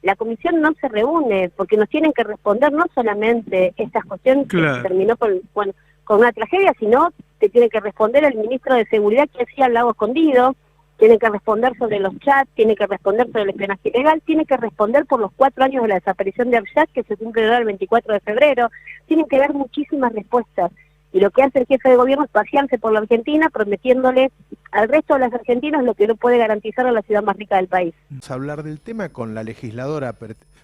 la comisión no se reúne porque nos tienen que responder no solamente estas cuestiones que terminó con una tragedia, sino que tiene que responder el ministro de Seguridad que hacía el Lago Escondido, tiene que responder sobre los chats, tiene que responder sobre el espionaje ilegal, tiene que responder por los 4 años de la desaparición de Abjad, que se cumple el 24 de febrero, tienen que dar muchísimas respuestas. Y lo que hace el jefe de gobierno es pasearse por la Argentina, prometiéndole al resto de los argentinos lo que no puede garantizar a la ciudad más rica del país. Vamos a hablar del tema con la legisladora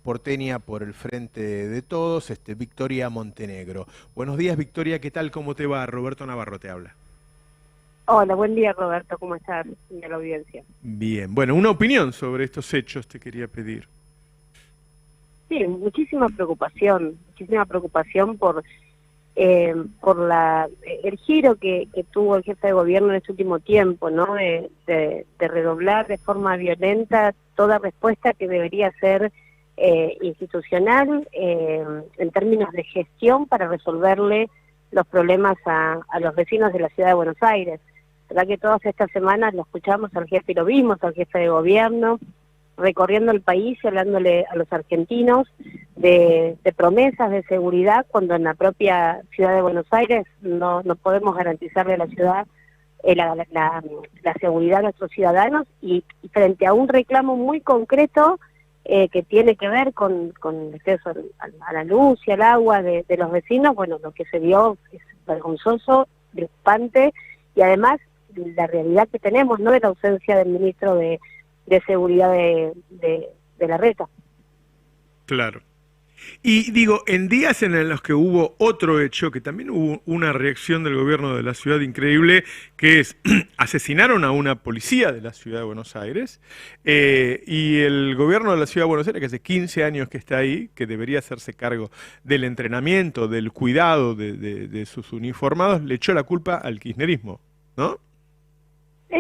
porteña por el Frente de Todos, Victoria Montenegro. Buenos días, Victoria, ¿qué tal? ¿Cómo te va? Roberto Navarro te habla. Hola, buen día, Roberto, ¿cómo estás? Y a la audiencia. Bien, bueno, una opinión sobre estos hechos te quería pedir. Sí, muchísima preocupación por el giro que tuvo el jefe de gobierno en este último tiempo, ¿no? De redoblar de forma violenta toda respuesta que debería ser institucional en términos de gestión para resolverle los problemas a los vecinos de la ciudad de Buenos Aires. ¿Verdad que todas estas semanas lo escuchamos al jefe y lo vimos al jefe de gobierno recorriendo el país y hablándole a los argentinos de promesas de seguridad cuando en la propia ciudad de Buenos Aires no podemos garantizarle a la ciudad la seguridad a nuestros ciudadanos y frente a un reclamo muy concreto que tiene que ver con el acceso a la luz y al agua de los vecinos, bueno, lo que se vio es vergonzoso, preocupante y además la realidad que tenemos, ¿no?, de la ausencia del ministro de Seguridad de Larreta. Claro. Y digo, en días en los que hubo otro hecho, que también hubo una reacción del gobierno de la ciudad increíble, que es, asesinaron a una policía de la ciudad de Buenos Aires, y el gobierno de la ciudad de Buenos Aires, que hace 15 años que está ahí, que debería hacerse cargo del entrenamiento, del cuidado de sus uniformados, le echó la culpa al kirchnerismo, ¿no?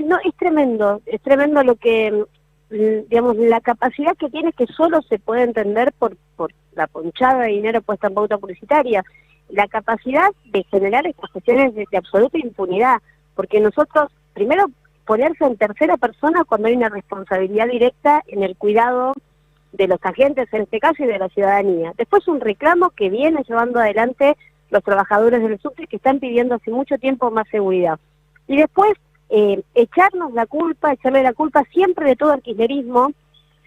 No, es tremendo lo que, digamos, la capacidad que tiene, que solo se puede entender por la ponchada de dinero puesta en pauta publicitaria, la capacidad de generar estas cuestiones de absoluta impunidad, porque nosotros, primero, ponerse en tercera persona cuando hay una responsabilidad directa en el cuidado de los agentes, en este caso, y de la ciudadanía. Después un reclamo que viene llevando adelante los trabajadores del subte que están pidiendo hace mucho tiempo más seguridad. Y después, echarle la culpa siempre de todo el kirchnerismo,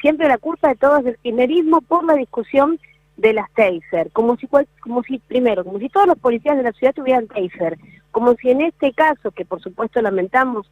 siempre la culpa de todo es del kirchnerismo por la discusión de las taser, como si todos los policías de la ciudad tuvieran taser, como si en este caso, que por supuesto lamentamos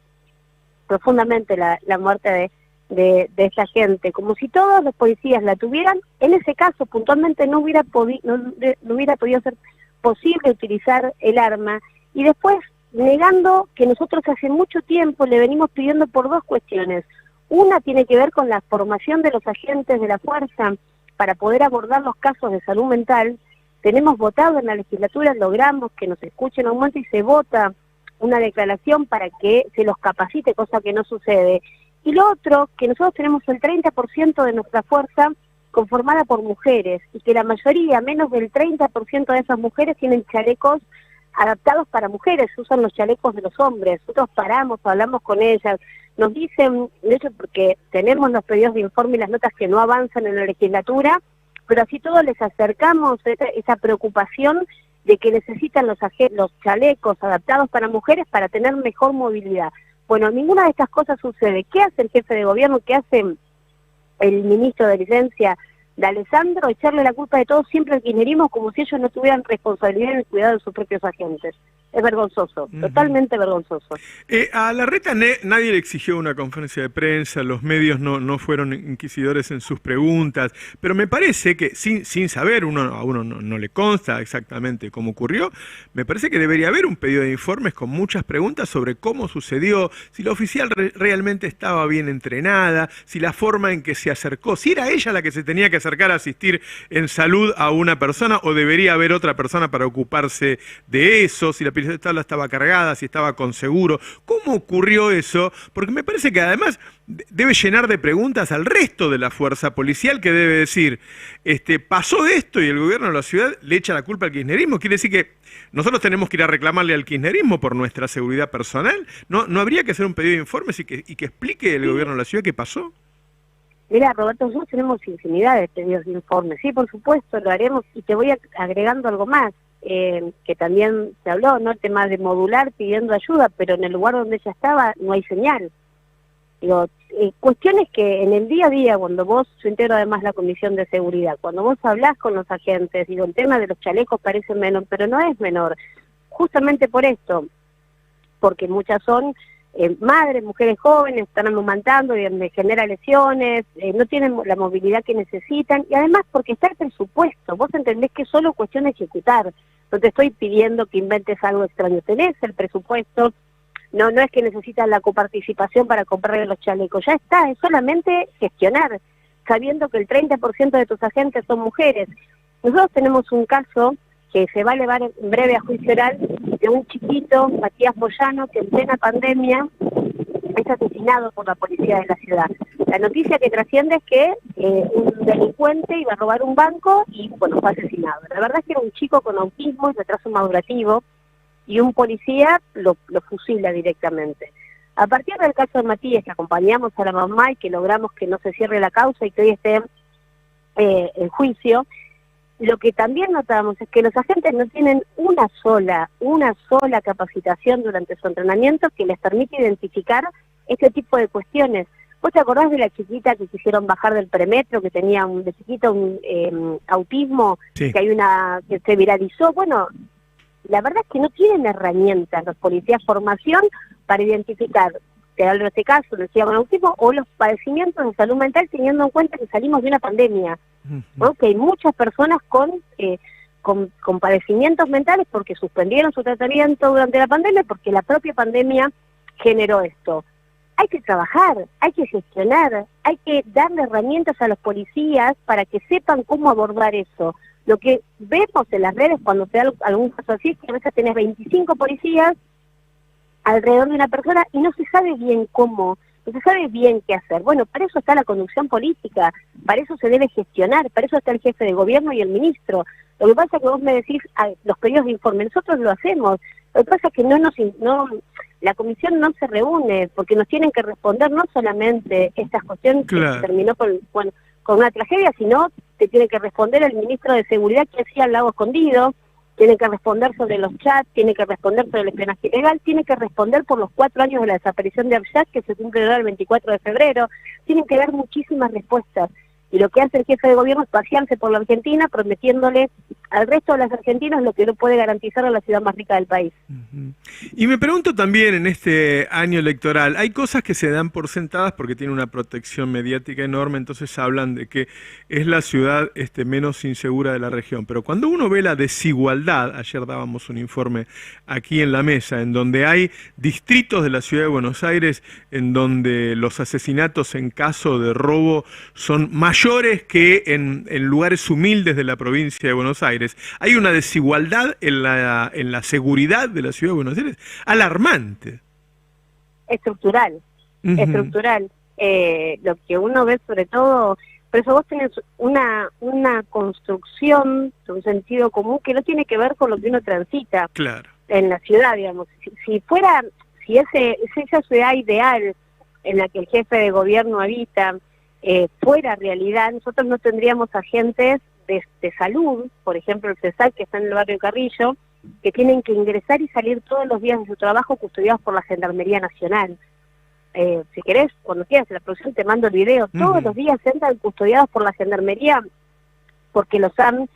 profundamente la muerte de esta gente, como si todos los policías la tuvieran, en ese caso puntualmente no hubiera podido ser posible utilizar el arma, y después negando que nosotros hace mucho tiempo le venimos pidiendo por dos cuestiones. Una tiene que ver con la formación de los agentes de la fuerza para poder abordar los casos de salud mental. Tenemos votado en la legislatura, logramos que nos escuchen a un momento y se vota una declaración para que se los capacite, cosa que no sucede. Y lo otro, que nosotros tenemos el 30% de nuestra fuerza conformada por mujeres y que la mayoría, menos del 30% de esas mujeres tienen chalecos adaptados para mujeres, usan los chalecos de los hombres. Nosotros paramos, hablamos con ellas, nos dicen, de hecho porque tenemos los pedidos de informe y las notas que no avanzan en la legislatura, pero así todos les acercamos esa preocupación de que necesitan los chalecos adaptados para mujeres para tener mejor movilidad. Bueno, ninguna de estas cosas sucede. ¿Qué hace el jefe de gobierno? ¿Qué hace el ministro de Licencia de Alessandro? Echarle la culpa de todo siempre al kirchnerismo como si ellos no tuvieran responsabilidad en el cuidado de sus propios agentes. Es vergonzoso, totalmente vergonzoso. A Larreta nadie le exigió una conferencia de prensa, los medios no fueron inquisidores en sus preguntas, pero me parece que sin saber, a uno no le consta exactamente cómo ocurrió, me parece que debería haber un pedido de informes con muchas preguntas sobre cómo sucedió, si la oficial realmente estaba bien entrenada, si la forma en que se acercó, si era ella la que se tenía que acercar a asistir en salud a una persona o debería haber otra persona para ocuparse de eso, si la pistola estaba cargada, si estaba con seguro, ¿cómo ocurrió eso? Porque me parece que además debe llenar de preguntas al resto de la fuerza policial que debe decir, pasó esto y el gobierno de la ciudad le echa la culpa al kirchnerismo. Quiere decir que nosotros tenemos que ir a reclamarle al kirchnerismo por nuestra seguridad personal. ¿No habría que hacer un pedido de informes y que explique el gobierno de la ciudad qué pasó? Mira, Roberto, nosotros tenemos infinidad de pedidos de informes. Sí, por supuesto, lo haremos, y te voy agregando algo más, que también se habló, ¿no? El tema de modular pidiendo ayuda, pero en el lugar donde ella estaba no hay señal. Digo, cuestiones que en el día a día, cuando vos, yo integro además la Comisión de Seguridad, cuando vos hablás con los agentes, digo, el tema de los chalecos parece menor, pero no es menor, justamente por esto, porque muchas son madres, mujeres jóvenes, están amamantando y les genera lesiones, no tienen la movilidad que necesitan, y además porque está el presupuesto. Vos entendés que es solo cuestión de ejecutar. No te estoy pidiendo que inventes algo extraño, tenés el presupuesto, no es que necesitas la coparticipación para comprar los chalecos, ya está, es solamente gestionar, sabiendo que el 30% de tus agentes son mujeres. Nosotros tenemos un caso que se va a elevar en breve a juicio oral, de un chiquito, Matías Moyano, que en plena pandemia es asesinado por la policía de la ciudad. La noticia que trasciende es que un delincuente iba a robar un banco y, bueno, fue asesinado. La verdad es que era un chico con autismo y retraso madurativo, y un policía lo fusila directamente. A partir del caso de Matías, que acompañamos a la mamá y que logramos que no se cierre la causa y que hoy esté en juicio, lo que también notamos es que los agentes no tienen una sola capacitación durante su entrenamiento que les permite identificar este tipo de cuestiones. ¿Vos te acordás de la chiquita que quisieron bajar del premetro, que tenía de chiquito un autismo, Sí. que se viralizó? Bueno, la verdad es que no tienen herramientas los policías, formación para identificar, te hablo de este caso, decía con autismo, o los padecimientos de salud mental, teniendo en cuenta que salimos de una pandemia, ¿no? Que hay muchas personas con padecimientos mentales porque suspendieron su tratamiento durante la pandemia, porque la propia pandemia generó esto. Hay que trabajar, hay que gestionar, hay que darle herramientas a los policías para que sepan cómo abordar eso. Lo que vemos en las redes cuando se da algún caso así es que a veces tenés 25 policías alrededor de una persona y no se sabe bien cómo, no se sabe bien qué hacer. Bueno, para eso está la conducción política, para eso se debe gestionar, para eso está el jefe de gobierno y el ministro. Lo que pasa es que vos me decís los pedidos de informe, nosotros lo hacemos. Lo que pasa es que la comisión no se reúne porque nos tienen que responder no solamente estas cuestiones que terminó con una tragedia, sino que tiene que responder el ministro de Seguridad que hacía al lago escondido, tiene que responder sobre los chats, tiene que responder sobre el espionaje ilegal, tiene que responder por los 4 años de la desaparición de Abjad, que se cumple ahora el 24 de febrero, tienen que dar muchísimas respuestas. Y lo que hace el jefe de gobierno es pasearse por la Argentina prometiéndole al resto de los argentinos lo que no puede garantizar a la ciudad más rica del país. Y me pregunto también, en este año electoral, hay cosas que se dan por sentadas porque tiene una protección mediática enorme, entonces hablan de que es la ciudad menos insegura de la región. Pero cuando uno ve la desigualdad, ayer dábamos un informe aquí en la mesa, en donde hay distritos de la ciudad de Buenos Aires en donde los asesinatos en caso de robo son mayores que en lugares humildes de la provincia de Buenos Aires. Hay una desigualdad en la seguridad de la ciudad de Buenos Aires alarmante. Estructural, estructural. Lo que uno ve sobre todo, por eso vos tenés una construcción de un sentido común que no tiene que ver con lo que uno transita en la ciudad, digamos. Si esa ciudad ideal en la que el jefe de gobierno habita fuera realidad, nosotros no tendríamos agentes de salud, por ejemplo el CESAL que está en el barrio Carrillo, que tienen que ingresar y salir todos los días de su trabajo custodiados por la Gendarmería Nacional. Si querés, cuando quieras en la producción te mando el video, todos los días entran custodiados por la Gendarmería porque los han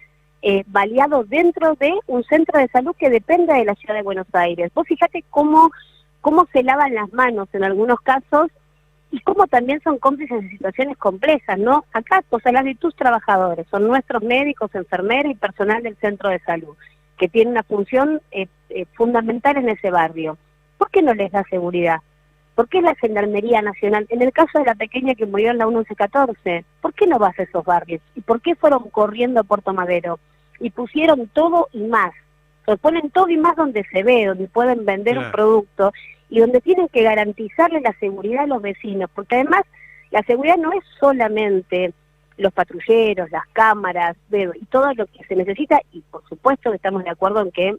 baleado dentro de un centro de salud que depende de la ciudad de Buenos Aires. Vos fíjate cómo se lavan las manos en algunos casos y cómo también son cómplices de situaciones complejas, ¿no? Acá vos hablas de tus trabajadores, son nuestros médicos, enfermeras y personal del centro de salud, que tienen una función fundamental en ese barrio. ¿Por qué no les da seguridad? ¿Por qué la Gendarmería Nacional, en el caso de la pequeña que murió en la 1114, por qué no vas a esos barrios? ¿Y por qué fueron corriendo a Puerto Madero? Y pusieron todo y más. Se ponen todo y más donde se ve, donde pueden vender un producto y donde tienen que garantizarle la seguridad a los vecinos, porque además la seguridad no es solamente los patrulleros, las cámaras, y todo lo que se necesita, y por supuesto que estamos de acuerdo en que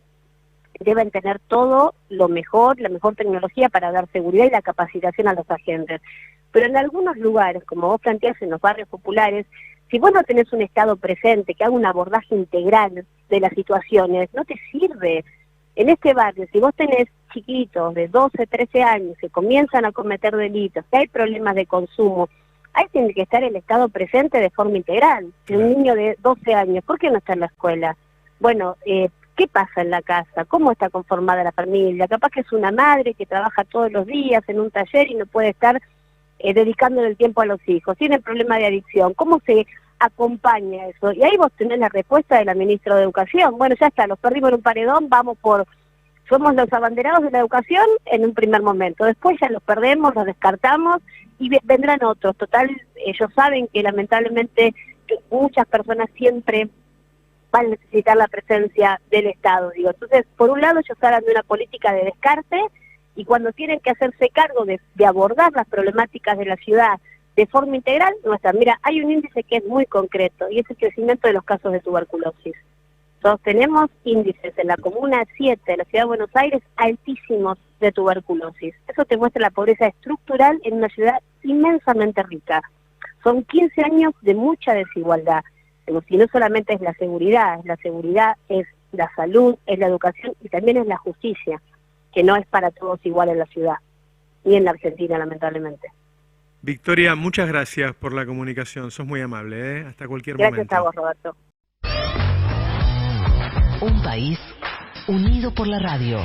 deben tener todo lo mejor, la mejor tecnología para dar seguridad y la capacitación a los agentes. Pero en algunos lugares, como vos planteás en los barrios populares, si vos no tenés un Estado presente que haga un abordaje integral de las situaciones, no te sirve. En este barrio, si vos tenés chiquitos de 12, 13 años que comienzan a cometer delitos, que hay problemas de consumo, ahí tiene que estar el Estado presente de forma integral. Si un niño de 12 años, ¿por qué no está en la escuela? Bueno, ¿qué pasa en la casa? ¿Cómo está conformada la familia? Capaz que es una madre que trabaja todos los días en un taller y no puede estar dedicándole el tiempo a los hijos. Tiene problema de adicción. ¿Cómo se acompaña eso? Y ahí vos tenés la respuesta de la ministra de Educación. Bueno, ya está, los perdimos en un paredón, somos los abanderados de la educación en un primer momento. Después ya los perdemos, los descartamos y vendrán otros. Total, ellos saben que lamentablemente muchas personas siempre van a necesitar la presencia del Estado, digo. Entonces, por un lado, ellos hablan de una política de descarte y cuando tienen que hacerse cargo de abordar las problemáticas de la ciudad de forma integral, no están. Mira, hay un índice que es muy concreto y es el crecimiento de los casos de tuberculosis. Nosotros tenemos índices en la Comuna 7 de la Ciudad de Buenos Aires altísimos de tuberculosis. Eso te muestra la pobreza estructural en una ciudad inmensamente rica. Son 15 años de mucha desigualdad. Si no solamente es la seguridad es la salud, es la educación y también es la justicia, que no es para todos igual en la ciudad, ni en la Argentina, lamentablemente. Victoria, muchas gracias por la comunicación, sos muy amable, ¿eh? Hasta cualquier momento. Gracias a vos, Roberto. Un país unido por la radio.